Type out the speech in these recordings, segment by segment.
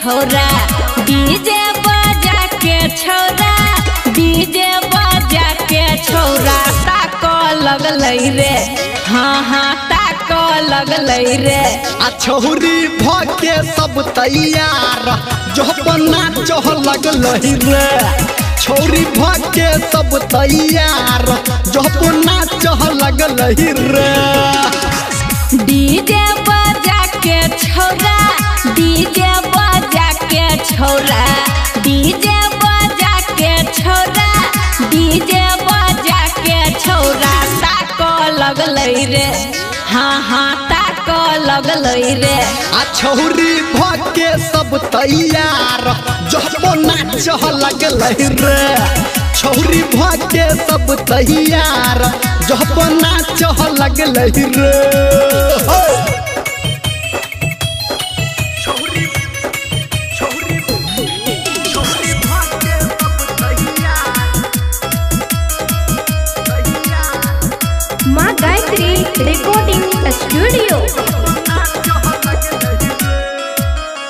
छौरा डीजे बजा के छौरा डीजे बजा के छौरा ताक लगलै रे हाँ हाँ ताक लगलै रे आ छौरी भके सब तैयार जब नाच लगलै रे छौरी भके सब तैयार जब नाच लगलै रे डीजे बजा के छौरा डीजे बजा के छौरा डीजे बजा के छौरा डीजे बजा के छौरा ताक लगलै रे हाँ हाँ ताक लगलै रे आ छौरी भके सब तैयार जब नाच लगलै रे छौरी भके सब तैयार जब नाच लगलै रे माँ गायत्री रिकॉर्डिंग स्टूडियो।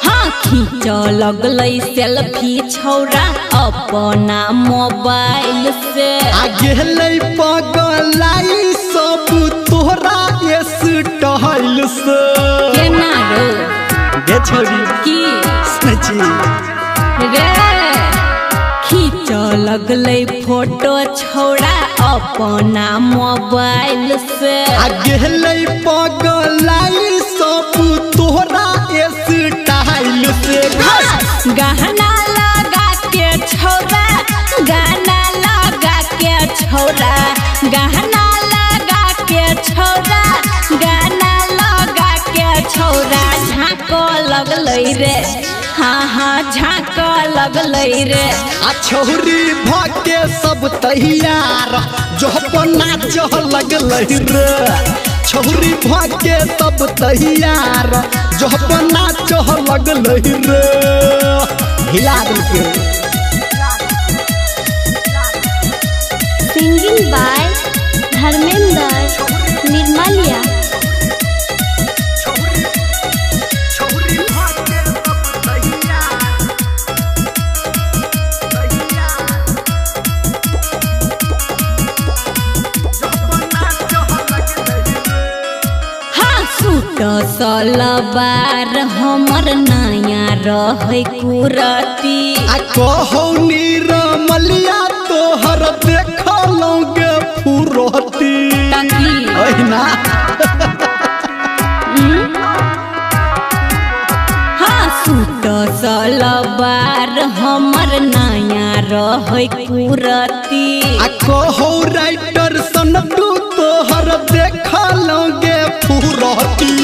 हाँ खींच लगलै सेल्फी छौरा अपना मोबाइल से आगे ले पगलाई सब तोहरा स्टाइल से केना रो गे छोरी की सची रे खींच लगलै फोटो छौरा अपना मोबाइल से आगे ले पगलाई सब तोहरा स्टाइल से गहना लगा के छौरा गाना लगा के छौरा गहना लगा के छौरा गाना लगा के छौरा झाँक लगलै रे हाँ हाँ झाँक लगलै रे आ छौरी भके सब तैयार जब नाच लगलै रे छौरी भके सब तैयार जब नाच लगलै रे हिला देलकै singing by Dharmendra Nirmaliya. Suit सलवार हमर नया रहे कुरती आ कहो निरमलिया तोहर देखलौं गे फुरती टंगी ओहिना हाँ सूट सलवार हमर नया रहे कुरती आ कहो राइटर सनटू तोहर देखलौं गे फुरती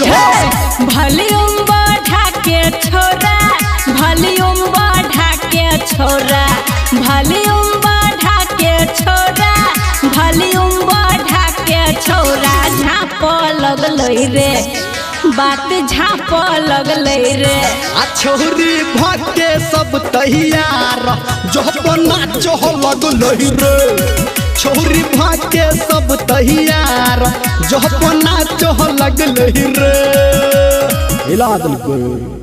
वॉल्यूम बढ़ा के छोरा वॉल्यूम बढ़ा के छोरा वॉल्यूम बढ़ा के छोरा वॉल्यूम बढ़ा के छोरा झाँप लगलै रे बात झाँप लगलै रे आ छौरी भके सब तैयार जब नाच लगलै रे छौरी भके सब तैयार जब नाच लगलै रे हिला देलकै।